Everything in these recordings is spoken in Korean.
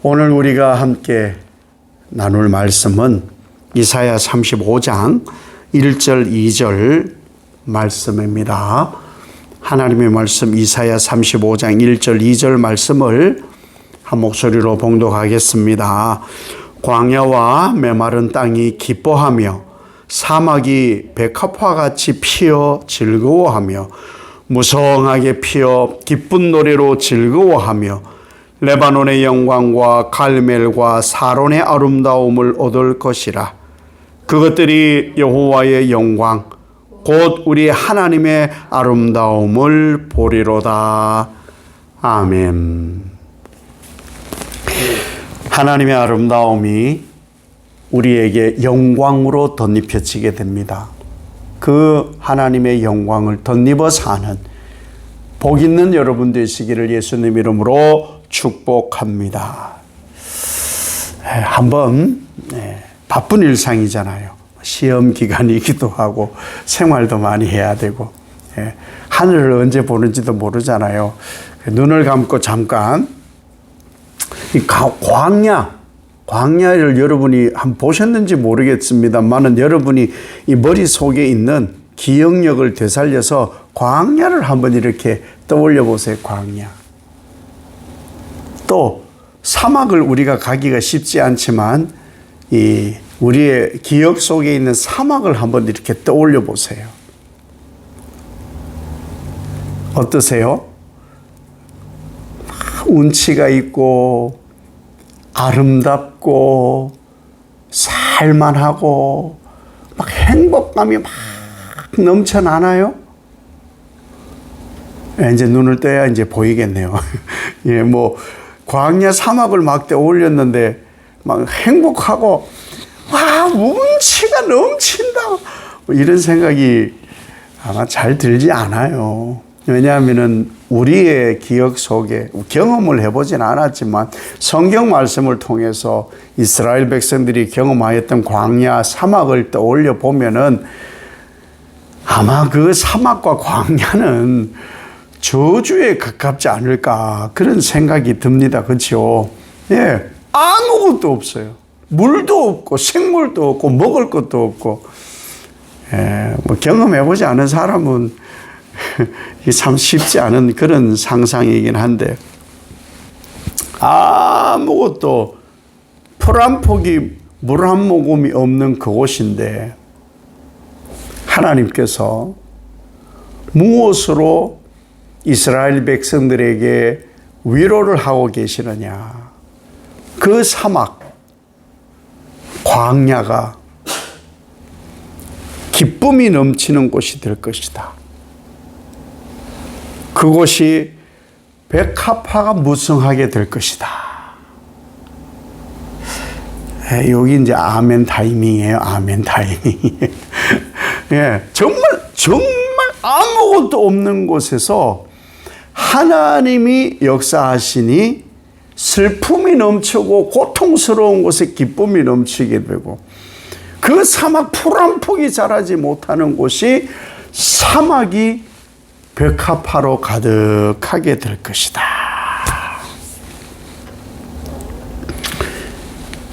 오늘 우리가 함께 나눌 말씀은 이사야 35장 1절 2절 말씀입니다. 하나님의 말씀 이사야 35장 1절 2절 말씀을 한 목소리로 봉독하겠습니다. 광야와 메마른 땅이 기뻐하며 사막이 백합화같이 피어 즐거워하며 무성하게 피어 기쁜 노래로 즐거워하며 레바논의 영광과 갈멜과 사론의 아름다움을 얻을 것이라. 그것들이 여호와의 영광 곧 우리 하나님의 아름다움을 보리로다. 아멘. 하나님의 아름다움이 우리에게 영광으로 덧입혀지게 됩니다. 그 하나님의 영광을 덧입어 사는 복 있는 여러분 되시기를 예수님 이름으로 축복합니다. 한번 바쁜 일상이잖아요. 시험 기간이기도 하고 생활도 많이 해야 되고 하늘을 언제 보는지도 모르잖아요. 눈을 감고 잠깐 이 광야를 여러분이 한번 보셨는지 모르겠습니다만은 여러분이 이 머릿속에 있는 기억력을 되살려서 광야를 한번 이렇게 떠올려 보세요. 광야. 또 사막을 우리가 가기가 쉽지 않지만 이 우리의 기억 속에 있는 사막을 한번 이렇게 떠올려 보세요. 어떠세요? 운치가 있고 아름답고 살만하고 막 행복감이 막 넘쳐나나요? 이제 눈을 떠야 이제 보이겠네요. 예, 뭐 광야 사막을 막 떠올렸는데 막 행복하고 와 운치가 넘친다 이런 생각이 아마 잘 들지 않아요. 왜냐하면은 우리의 기억 속에 경험을 해보진 않았지만 성경 말씀을 통해서 이스라엘 백성들이 경험하였던 광야 사막을 떠올려 보면은 아마 그 사막과 광야는 저주에 가깝지 않을까 그런 생각이 듭니다. 그렇죠? 예, 아무것도 없어요. 물도 없고 생물도 없고 먹을 것도 없고 뭐 경험해보지 않은 사람은 참 쉽지 않은 그런 상상이긴 한데 아무것도 풀 한 폭이 물 한 모금이 없는 그곳인데 하나님께서 무엇으로 이스라엘 백성들에게 위로를 하고 계시느냐. 그 사막, 광야가 기쁨이 넘치는 곳이 될 것이다. 그곳이 백합화가 무성하게 될 것이다. 여기 이제 아멘 타이밍이에요. 아멘 타이밍. 예, 정말 아무것도 없는 곳에서 하나님이 역사하시니 슬픔이 넘치고 고통스러운 곳에 기쁨이 넘치게 되고 그 사막 풀 한 폭이 자라지 못하는 곳이 사막이 백합화로 가득하게 될 것이다.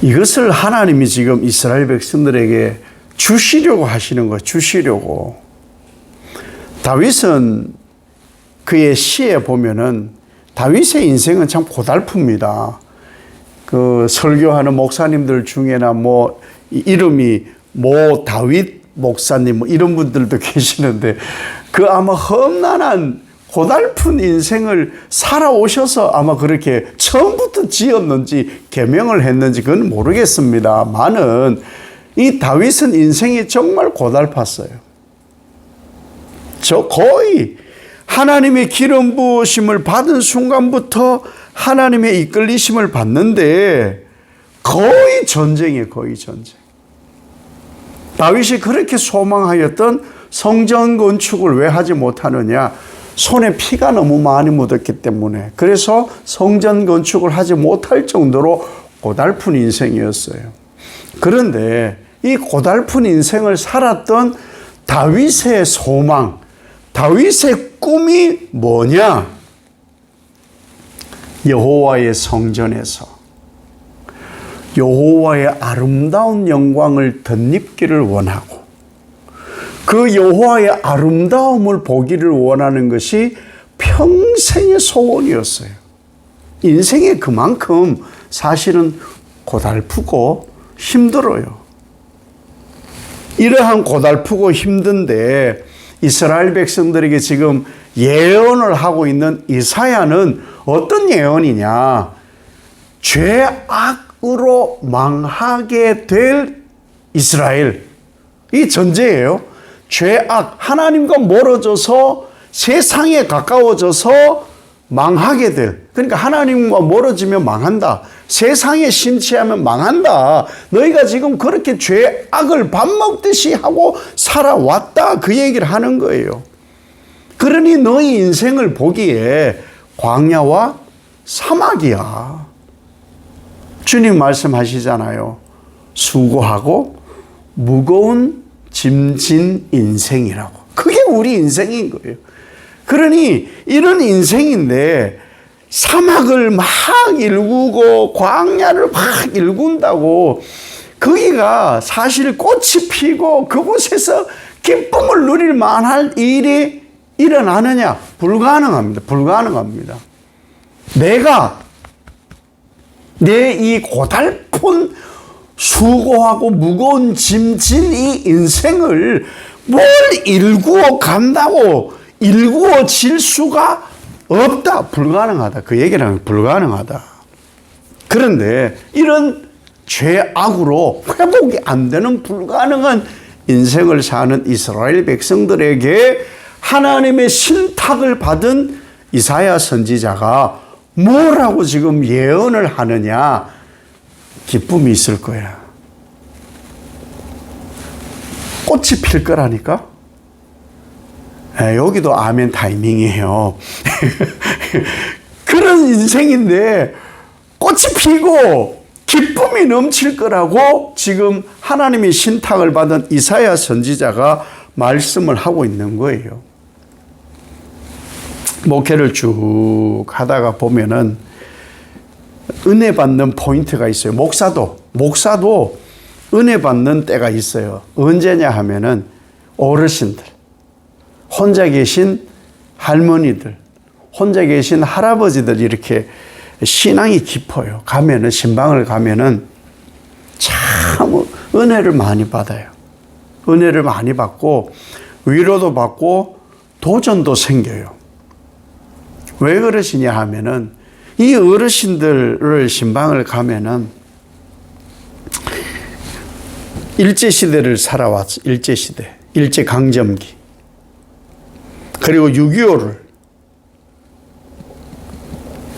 이것을 하나님이 지금 이스라엘 백성들에게 주시려고 하시는 거예요. 주시려고. 다윗은 그의 시에 보면은 다윗의 인생은 참 고달픕니다. 그 설교하는 목사님들 중에나 뭐 이름이 모 다윗 목사님 뭐 이런 분들도 계시는데 그 아마 험난한 고달픈 인생을 살아오셔서 아마 그렇게 처음부터 지었는지 계명을 했는지 그건 모르겠습니다만은 이 다윗은 인생이 정말 고달팠어요. 저 거의 하나님의 기름 부으심을 받은 순간부터 하나님의 이끌리심을 받는데 거의 전쟁이에요. 거의 전쟁. 다윗이 그렇게 소망하였던 성전 건축을 왜 하지 못하느냐. 손에 피가 너무 많이 묻었기 때문에. 그래서 성전 건축을 하지 못할 정도로 고달픈 인생이었어요. 그런데 이 고달픈 인생을 살았던 다윗의 소망, 다윗의 꿈이 뭐냐? 여호와의 성전에서 여호와의 아름다운 영광을 덧입기를 원하고 그 여호와의 아름다움을 보기를 원하는 것이 평생의 소원이었어요. 인생에 그만큼 사실은 고달프고 힘들어요. 이러한 고달프고 힘든데 이스라엘 백성들에게 지금 예언을 하고 있는 이사야는 어떤 예언이냐? 죄악으로 망하게 될 이스라엘. 이 전제예요. 죄악, 하나님과 멀어져서 세상에 가까워져서 망하게 될. 그러니까 하나님과 멀어지면 망한다. 세상에 심취하면 망한다. 너희가 지금 그렇게 죄악을 밥 먹듯이 하고 살아왔다. 그 얘기를 하는 거예요. 그러니 너희 인생을 보기에 광야와 사막이야. 주님 말씀하시잖아요. 수고하고 무거운 짐진 인생이라고. 그게 우리 인생인 거예요. 그러니 이런 인생인데 사막을 막 일구고 광야를 막 일군다고 거기가 사실 꽃이 피고 그곳에서 기쁨을 누릴 만할 일이 일어나느냐? 불가능합니다. 불가능합니다. 내가 내 이 고달픈 수고하고 무거운 짐진 이 인생을 뭘 일구어 간다고 일구어질 수가 없다. 불가능하다. 그 얘기는 불가능하다. 그런데 이런 죄악으로 회복이 안 되는 불가능한 인생을 사는 이스라엘 백성들에게 하나님의 신탁을 받은 이사야 선지자가 뭐라고 지금 예언을 하느냐? 기쁨이 있을 거야. 꽃이 필 거라니까? 여기도 아멘 타이밍이에요. 그런 인생인데 꽃이 피고 기쁨이 넘칠 거라고 지금 하나님의 신탁을 받은 이사야 선지자가 말씀을 하고 있는 거예요. 목회를 쭉 하다가 보면은 은혜 받는 포인트가 있어요. 목사도 은혜 받는 때가 있어요. 언제냐 하면은 어르신들, 혼자 계신 할머니들, 혼자 계신 할아버지들 이렇게 신앙이 깊어요. 가면은 신방을 가면은 참 은혜를 많이 받아요. 은혜를 많이 받고 위로도 받고 도전도 생겨요. 왜 그러시냐 하면은 이 어르신들을 신방을 가면은 일제시대를 살아왔어. 일제시대. 일제강점기. 그리고 6.25를.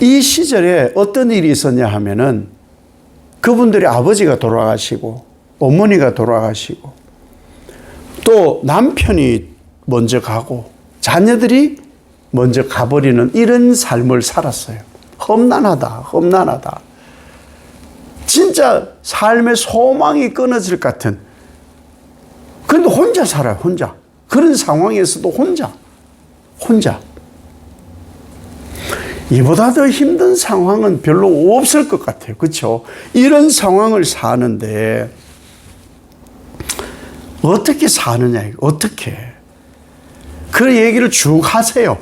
이 시절에 어떤 일이 있었냐 하면은 그분들의 아버지가 돌아가시고 어머니가 돌아가시고 또 남편이 먼저 가고 자녀들이 먼저 가버리는 이런 삶을 살았어요. 험난하다. 진짜 삶의 소망이 끊어질 것 같은. 그런데 혼자 살아요, 혼자. 그런 상황에서도 혼자. 이보다 더 힘든 상황은 별로 없을 것 같아요. 그렇죠? 이런 상황을 사는데 어떻게 사느냐, 어떻게. 그 얘기를 쭉 하세요.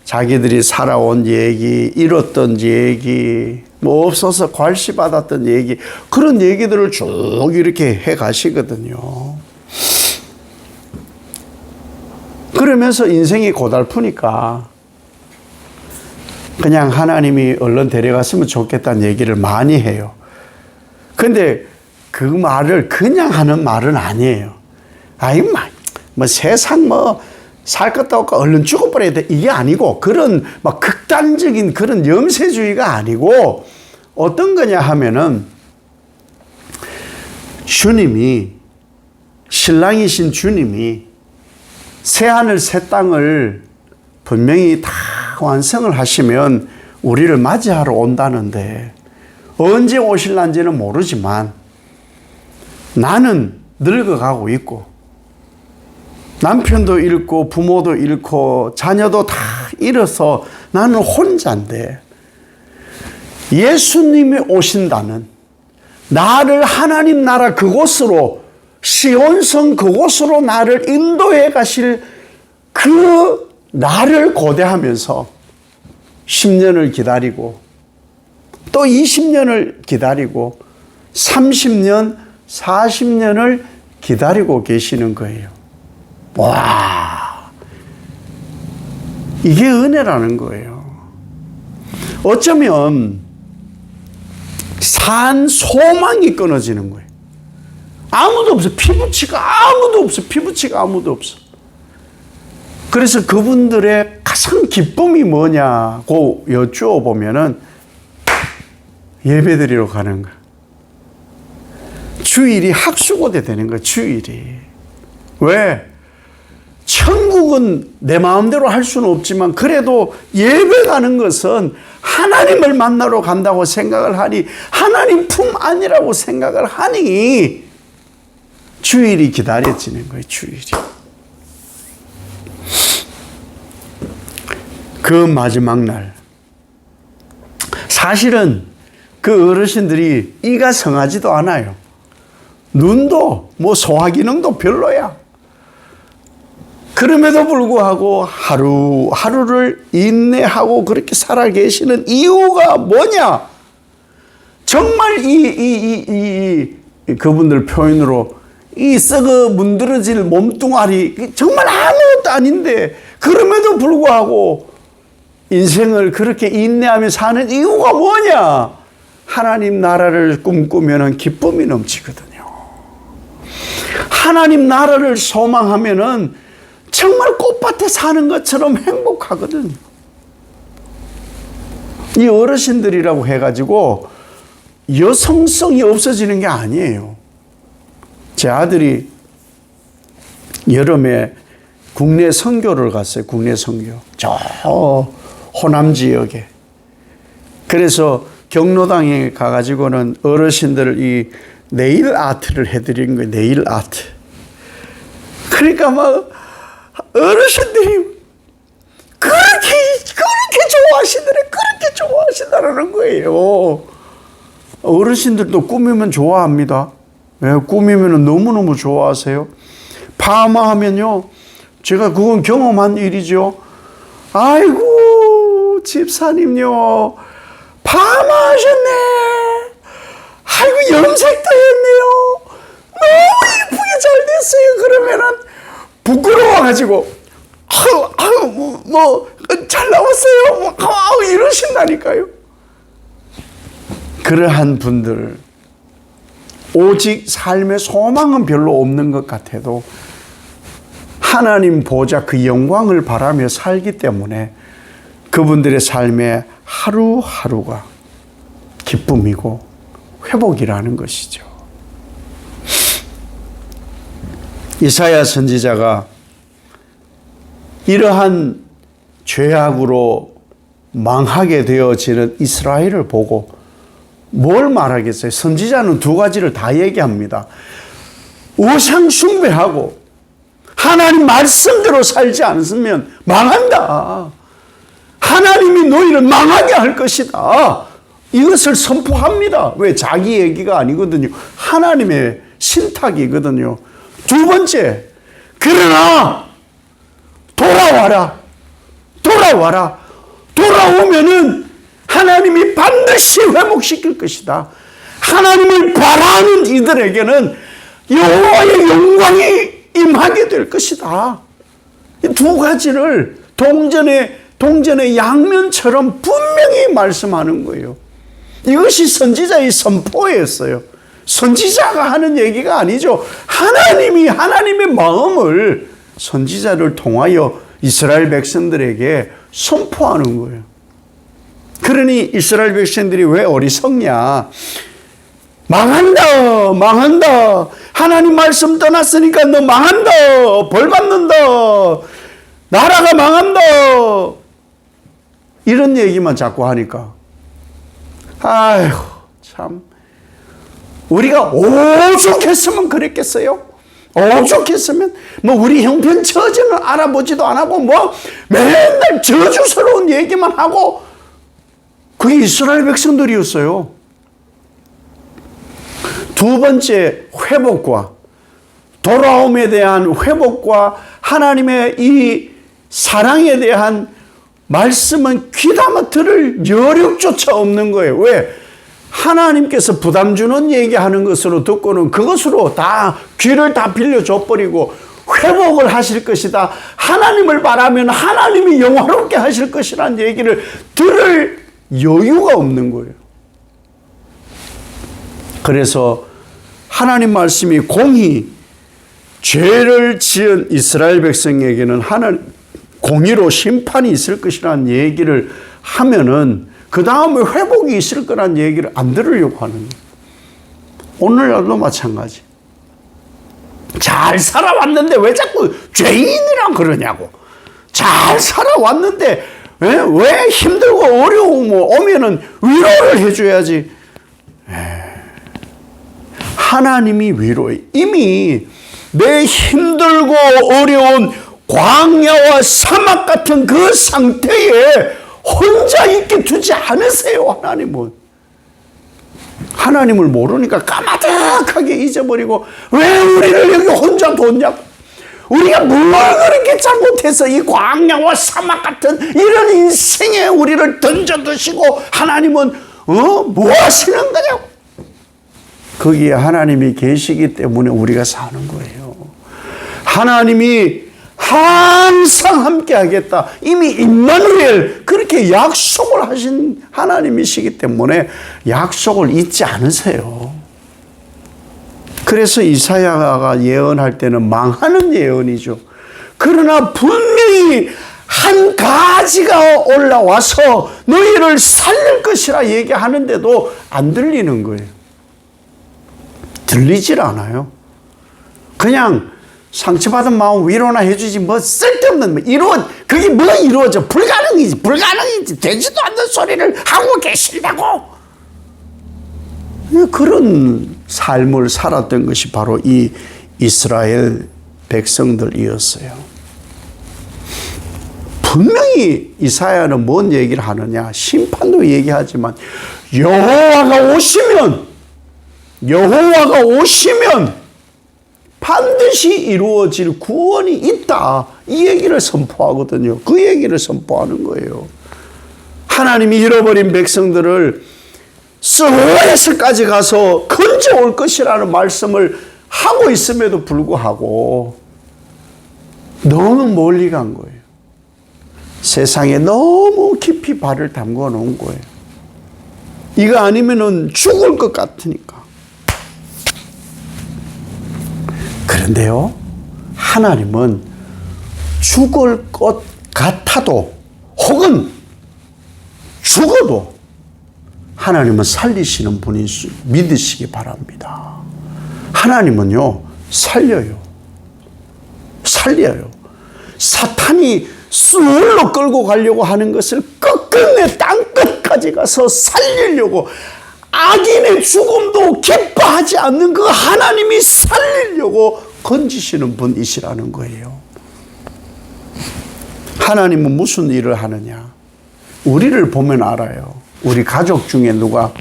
자기들이 살아온 얘기, 잃었던 얘기, 뭐 없어서 괄시받았던 얘기, 그런 얘기들을 쭉 이렇게 해 가시거든요. 그러면서 인생이 고달프니까 그냥 하나님이 얼른 데려갔으면 좋겠다는 얘기를 많이 해요. 근데 그 말을 그냥 하는 말은 아니에요. 아이, 뭐 세상 살 것도 없고 얼른 죽어버려야 돼. 이게 아니고, 그런 막 극단적인 그런 염세주의가 아니고, 어떤 거냐 하면은, 주님이, 신랑이신 주님이 새하늘 새 땅을 분명히 다 완성을 하시면 우리를 맞이하러 온다는데, 언제 오실란지는 모르지만, 나는 늙어가고 있고, 남편도 잃고 부모도 잃고 자녀도 다 잃어서 나는 혼자인데 예수님이 오신다는 나를 하나님 나라 그곳으로, 시온성 그곳으로 나를 인도해 가실 그 나를 고대하면서 10년을 기다리고 또 20년을 기다리고 30년, 40년을 기다리고 계시는 거예요. 와, 이게 은혜라는 거예요. 어쩌면 산 소망이 끊어지는 거예요. 아무도 없어. 피부치가 아무도 없어. 피부치가 아무도 없어. 그래서 그분들의 가장 기쁨이 뭐냐고 여쭈어보면은 예배드리러 가는 거야. 주일이 학수고대 되는 거야. 주일이. 왜? 천국은 내 마음대로 할 수는 없지만 그래도 예배 가는 것은 하나님을 만나러 간다고 생각을 하니, 하나님 품 안이라고 생각을 하니 주일이 기다려지는 거예요. 주일이. 그 마지막 날, 사실은 그 어르신들이 이가 성하지도 않아요. 눈도 뭐 소화기능도 별로야. 그럼에도 불구하고 하루하루를 인내하고 그렇게 살아 계시는 이유가 뭐냐? 정말 그분들 표현으로 이 썩어 문드러질 몸뚱아리, 정말 아무것도 아닌데 그럼에도 불구하고 인생을 그렇게 인내하며 사는 이유가 뭐냐? 하나님 나라를 꿈꾸면 기쁨이 넘치거든요. 하나님 나라를 소망하면 정말 꽃밭에 사는 것처럼 행복하거든요. 이 어르신들이라고 해가지고 여성성이 없어지는 게 아니에요. 제 아들이 여름에 국내 선교를 갔어요. 국내 선교. 저 호남 지역에. 그래서 경로당에 가가지고는 어르신들 이 네일 아트를 해드린 거예요. 네일 아트. 그러니까 막 어르신들이 그렇게 좋아하시더라는 거예요. 어르신들도 꾸미면 좋아합니다. 네, 꾸미면 너무너무 좋아하세요. 파마하면요, 제가 그건 경험한 일이죠. 아이고, 집사님요, 파마하셨네. 아이고, 염색도 했네요. 너무 이쁘게 잘 됐어요. 그러면은 부끄러워가지고 잘 나왔어요. 이러신다니까요. 그러한 분들, 오직 삶의 소망은 별로 없는 것 같아도 하나님 보좌 그 영광을 바라며 살기 때문에 그분들의 삶의 하루하루가 기쁨이고 회복이라는 것이죠. 이사야 선지자가 이러한 죄악으로 망하게 되어지는 이스라엘을 보고 뭘 말하겠어요? 선지자는 두 가지를 다 얘기합니다. 우상 숭배하고 하나님 말씀대로 살지 않으면 망한다. 하나님이 너희를 망하게 할 것이다. 이것을 선포합니다. 왜? 자기 얘기가 아니거든요. 하나님의 신탁이거든요. 두 번째, 그러나 돌아와라. 돌아오면은 하나님이 반드시 회복시킬 것이다. 하나님을 바라는 이들에게는 여호와의 영광이 임하게 될 것이다. 이 두 가지를 동전의 양면처럼 분명히 말씀하는 거예요. 이것이 선지자의 선포였어요. 선지자가 하는 얘기가 아니죠. 하나님이 하나님의 마음을 선지자를 통하여 이스라엘 백성들에게 선포하는 거예요. 그러니 이스라엘 백성들이 왜 어리석냐? 망한다. 하나님 말씀 떠났으니까 너 망한다. 벌 받는다. 나라가 망한다. 이런 얘기만 자꾸 하니까 아이고 참, 우리가 오죽했으면 그랬겠어요? 오죽했으면 뭐 우리 형편 처지는 알아보지도 안 하고 뭐 맨날 저주스러운 얘기만 하고, 그게 이스라엘 백성들이었어요. 두 번째 회복과 돌아옴에 대한 회복과 하나님의 이 사랑에 대한 말씀은 귀담아 들을 여력조차 없는 거예요. 왜? 하나님께서 부담 주는 얘기하는 것으로 듣고는 그것으로 다 귀를 다 빌려줘 버리고 회복을 하실 것이다. 하나님을 바라면 하나님이 영화롭게 하실 것이라는 얘기를 들을 여유가 없는 거예요. 그래서 하나님 말씀이 공의, 죄를 지은 이스라엘 백성에게는 공의로 심판이 있을 것이라는 얘기를 하면은 그 다음에 회복이 있을 거란 얘기를 안 들으려고 하는 거예요. 오늘날도 마찬가지. 잘 살아왔는데 왜 자꾸 죄인이라 그러냐고. 잘 살아왔는데 왜 힘들고 어려움 오면은 위로를 해줘야지. 하나님이 위로해. 이미 내 힘들고 어려운 광야와 사막 같은 그 상태에 혼자 있게 두지 않으세요. 하나님을 모르니까 까마득하게 잊어버리고 왜 우리를 여기 혼자 뒀냐고. 우리가 뭘 그렇게 잘못해서 이 광야와 사막 같은 이런 인생에 우리를 던져두시고 하나님은 뭐 하시는 거냐고. 거기에 하나님이 계시기 때문에 우리가 사는 거예요. 하나님이 항상 함께 하겠다. 이미 임마누엘 그렇게 약속을 하신 하나님이시기 때문에 약속을 잊지 않으세요. 그래서 이사야가 예언할 때는 망하는 예언이죠. 그러나 분명히 한 가지가 올라와서 너희를 살릴 것이라 얘기하는데도 안 들리는 거예요. 들리질 않아요. 그냥 상처받은 마음 위로나 해주지 뭐 쓸데없는 그게 뭐 이루어져. 불가능이지 되지도 않는 소리를 하고 계신다고. 그런 삶을 살았던 것이 바로 이 이스라엘 백성들이었어요. 분명히 이사야는 뭔 얘기를 하느냐. 심판도 얘기하지만 여호와가 오시면 반드시 이루어질 구원이 있다. 이 얘기를 선포하거든요. 그 얘기를 선포하는 거예요. 하나님이 잃어버린 백성들을 스웨스까지 가서 건져올 것이라는 말씀을 하고 있음에도 불구하고 너무 멀리 간 거예요. 세상에 너무 깊이 발을 담궈 놓은 거예요. 이거 아니면은 죽을 것 같으니까. 그런데요, 하나님은 죽을 것 같아도 혹은 죽어도 하나님은 살리시는 분인 줄 믿으시기 바랍니다. 하나님은요, 살려요. 사탄이 수울로 끌고 가려고 하는 것을 끝끝내 땅끝까지 가서 살리려고 악인의 죽음도 기뻐하지 않는 그 하나님이 살리려고 건지시는 분이시라는 거예요. 하나님은 무슨 일을 하느냐? 우리를 보면 알아요. 우리 가족 중에 누가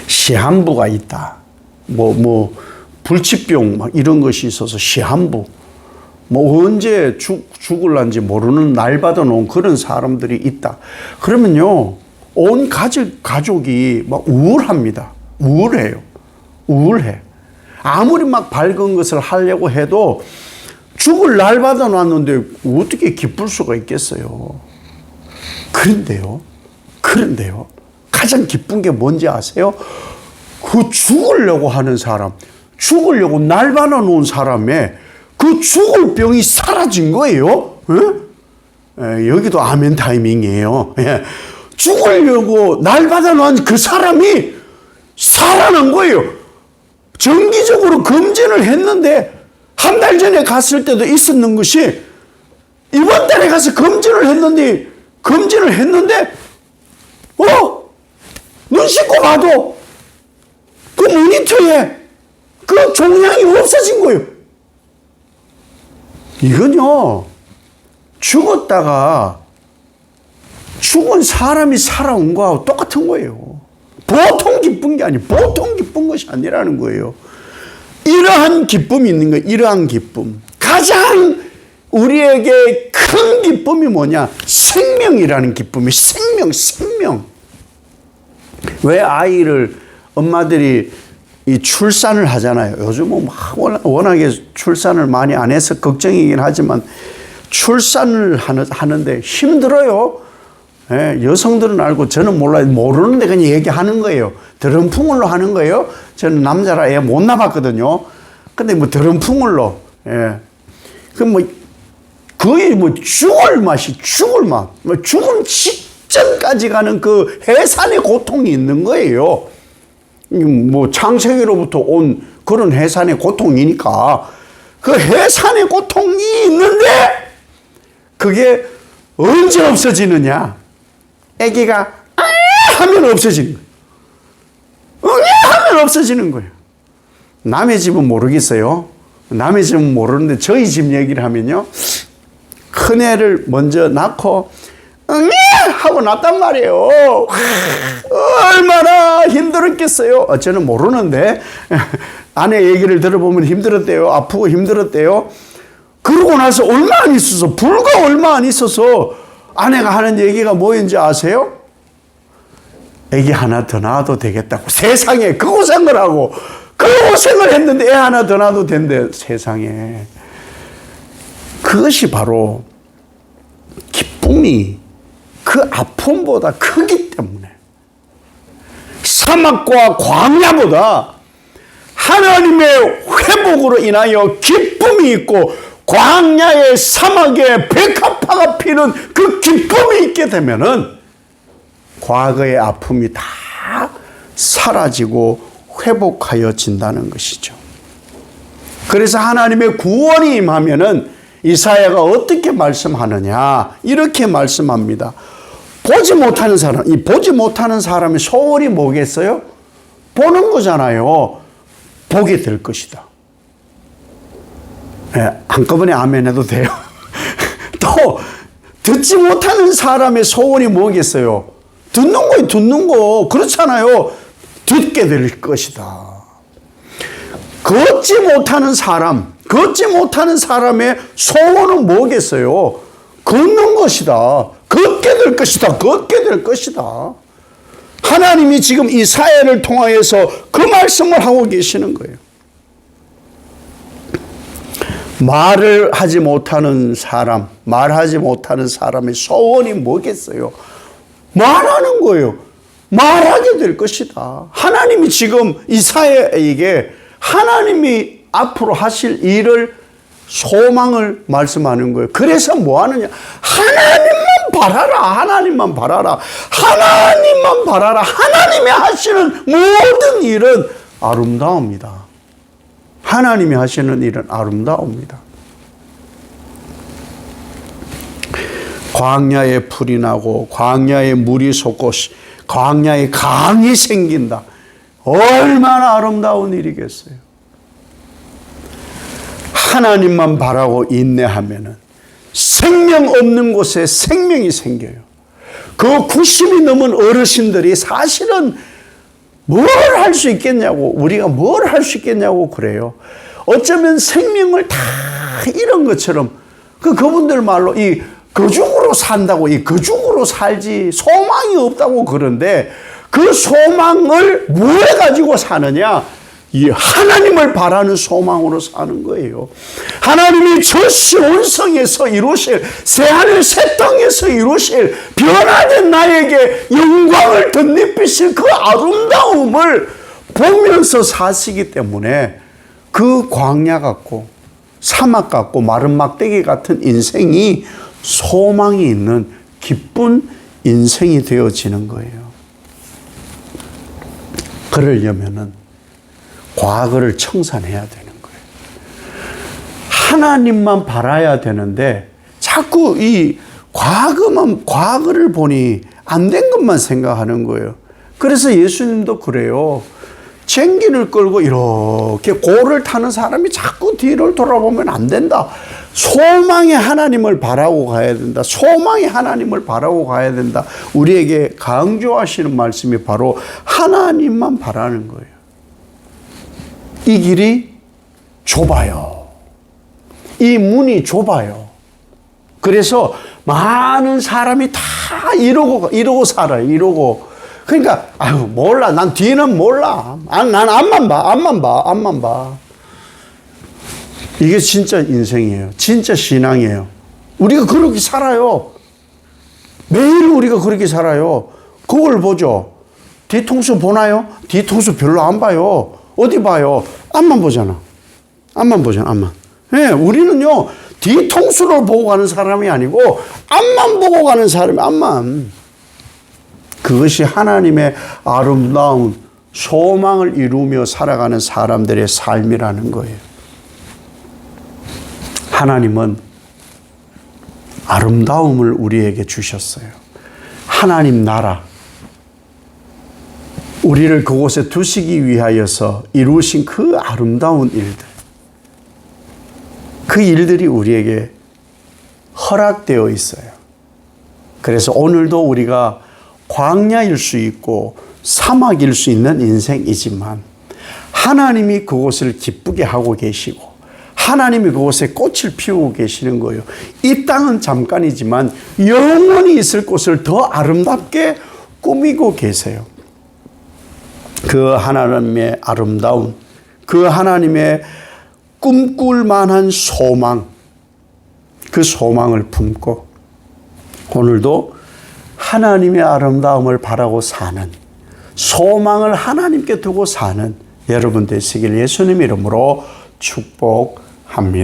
시한부가 있다. 불치병 막 이런 것이 있어서 시한부. 언제 죽을란지 모르는 날 받아놓은 그런 사람들이 있다. 그러면요, 온 가족이 막 우울합니다. 우울해. 아무리 막 밝은 것을 하려고 해도 죽을 날 받아놨는데 어떻게 기쁠 수가 있겠어요. 그런데요, 가장 기쁜 게 뭔지 아세요? 그 죽으려고 하는 사람, 죽으려고 날 받아놓은 사람의 그 죽을 병이 사라진 거예요. 여기도 아멘 타이밍이에요. 죽으려고 날 받아놓은 그 사람이 살아난 거예요. 정기적으로 검진을 했는데 한 달 전에 갔을 때도 있었는 것이 이번 달에 가서 검진을 했는데 눈 씻고 봐도 그 모니터에 그 종양이 없어진 거예요. 이건요, 죽었다가 죽은 사람이 살아온 거하고 똑같은 거예요. 보통 기쁜 게 아니에요. 보통 기쁜 것이 아니라는 거예요. 이러한 기쁨이 있는 거예요. 이러한 기쁨. 가장 우리에게 큰 기쁨이 뭐냐? 생명이라는 기쁨이 생명. 왜 아이를 엄마들이 이 출산을 하잖아요. 요즘은 막 워낙에 출산을 많이 안 해서 걱정이긴 하지만 출산을 하는데 힘들어요. 예, 여성들은 알고 저는 몰라요. 모르는데 그냥 얘기하는 거예요. 드럼풍을로 하는 거예요. 저는 남자라 애 못 낳았거든요. 근데 뭐 드럼풍을로. 예. 그 뭐 거의 뭐 죽을 맛. 뭐 죽을 직전까지 가는 그 해산의 고통이 있는 거예요. 뭐 창세기로부터 온 그런 해산의 고통이니까 그 해산의 고통이 있는데 그게 언제 없어지느냐? 아기가 하면 없어지는 거예요. 하면 없어지는 거예요. 남의 집은 모르겠어요. 남의 집은 모르는데 저희 집 얘기를 하면요. 큰애를 먼저 낳고 하고 났단 말이에요. 얼마나 힘들었겠어요. 저는 모르는데 아내 얘기를 들어보면 힘들었대요. 아프고 힘들었대요. 그러고 나서 얼마 안 있어서 불과 얼마 안 있어서 아내가 하는 얘기가 뭐인지 아세요? 애기 하나 더 낳아도 되겠다고. 세상에 그 고생을 하고 그 고생을 했는데 애 하나 더 낳아도 된대. 세상에. 그것이 바로 기쁨이 그 아픔보다 크기 때문에 사막과 광야보다 하나님의 회복으로 인하여 기쁨이 있고 광야의 사막에 백합화가 피는 그 기쁨이 있게 되면은 과거의 아픔이 다 사라지고 회복하여진다는 것이죠. 그래서 하나님의 구원이 임하면은 이사야가 어떻게 말씀하느냐? 이렇게 말씀합니다. 보지 못하는 사람, 이 보지 못하는 사람의 소원이 뭐겠어요? 보는 거잖아요. 보게 될 것이다. 네, 한꺼번에 아멘 해도 돼요. 또 듣지 못하는 사람의 소원이 뭐겠어요? 듣는 거. 그렇잖아요. 듣게 될 것이다. 걷지 못하는 사람의 소원은 뭐겠어요? 걷는 것이다. 걷게 될 것이다. 하나님이 지금 이사야를 통하여서 그 말씀을 하고 계시는 거예요. 말하지 못하는 사람의 소원이 뭐겠어요? 말하는 거예요. 말하게 될 것이다. 하나님이 지금 이사야에게 하나님이 앞으로 하실 일을 소망을 말씀하는 거예요. 그래서 뭐 하느냐? 하나님만 바라라. 하나님이 하시는 모든 일은 아름다웁니다. 하나님이 하시는 일은 아름다웁니다. 광야에 풀이 나고 광야에 물이 솟고 광야에 강이 생긴다. 얼마나 아름다운 일이겠어요. 하나님만 바라고 인내하면은 생명 없는 곳에 생명이 생겨요. 그 90이 넘은 어르신들이 사실은 뭘 할 수 있겠냐고, 우리가 뭘 할 수 있겠냐고 그래요. 어쩌면 생명을 다 잃은 것처럼 그분들 말로 이 거죽으로 산다고, 이 거죽으로 살지 소망이 없다고 그러는데 그 소망을 뭘 가지고 사느냐? 이 하나님을 바라는 소망으로 사는 거예요. 하나님이 저시 온성에서 이루실, 새하늘 새 땅에서 이루실 변화된 나에게 영광을 덧입히실 그 아름다움을 보면서 사시기 때문에 그 광야 같고 사막 같고 마른 막대기 같은 인생이 소망이 있는 기쁜 인생이 되어지는 거예요. 그러려면은 과거를 청산해야 되는 거예요. 하나님만 바라야 되는데 자꾸 이 과거를 보니 안 된 것만 생각하는 거예요. 그래서 예수님도 그래요. 쟁기를 끌고 이렇게 고를 타는 사람이 자꾸 뒤를 돌아보면 안 된다. 소망의 하나님을 바라고 가야 된다. 소망의 하나님을 바라고 가야 된다. 우리에게 강조하시는 말씀이 바로 하나님만 바라는 거예요. 이 길이 좁아요. 이 문이 좁아요. 그래서 많은 사람이 다 이러고 살아요. 이러고. 그러니까, 아유, 몰라. 난 뒤는 몰라. 난 앞만 봐. 이게 진짜 인생이에요. 진짜 신앙이에요. 우리가 그렇게 살아요. 매일 우리가 그렇게 살아요. 그걸 보죠. 뒤통수 보나요? 뒤통수 별로 안 봐요. 어디 봐요? 앞만 보잖아. 앞만. 예, 우리는요, 뒤통수를 보고 가는 사람이 아니고, 앞만 보고 가는 사람이, 앞만. 그것이 하나님의 아름다운 소망을 이루며 살아가는 사람들의 삶이라는 거예요. 하나님은 아름다움을 우리에게 주셨어요. 하나님 나라, 우리를 그곳에 두시기 위하여서 이루신 그 아름다운 일들, 그 일들이 우리에게 허락되어 있어요. 그래서 오늘도 우리가 광야일 수 있고 사막일 수 있는 인생이지만 하나님이 그곳을 기쁘게 하고 계시고 하나님이 그곳에 꽃을 피우고 계시는 거예요. 이 땅은 잠깐이지만 영원히 있을 곳을 더 아름답게 꾸미고 계세요. 그 하나님의 아름다운, 그 하나님의 꿈꿀 만한 소망, 그 소망을 품고 오늘도 하나님의 아름다움을 바라고 사는, 소망을 하나님께 두고 사는 여러분 되시길 예수님 이름으로 축복합니다.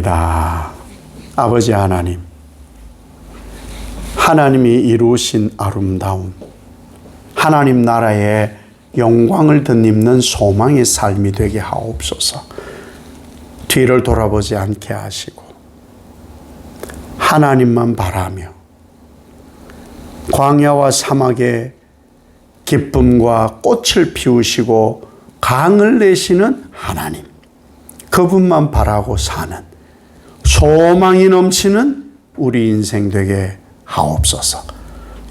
아버지 하나님, 하나님이 이루신 아름다운 하나님 나라의 영광을 덧입는 소망의 삶이 되게 하옵소서. 뒤를 돌아보지 않게 하시고 하나님만 바라며 광야와 사막에 기쁨과 꽃을 피우시고 강을 내시는 하나님, 그분만 바라고 사는 소망이 넘치는 우리 인생 되게 하옵소서.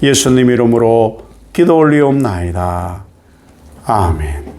예수님 이름으로 기도 올리옵나이다. 아멘.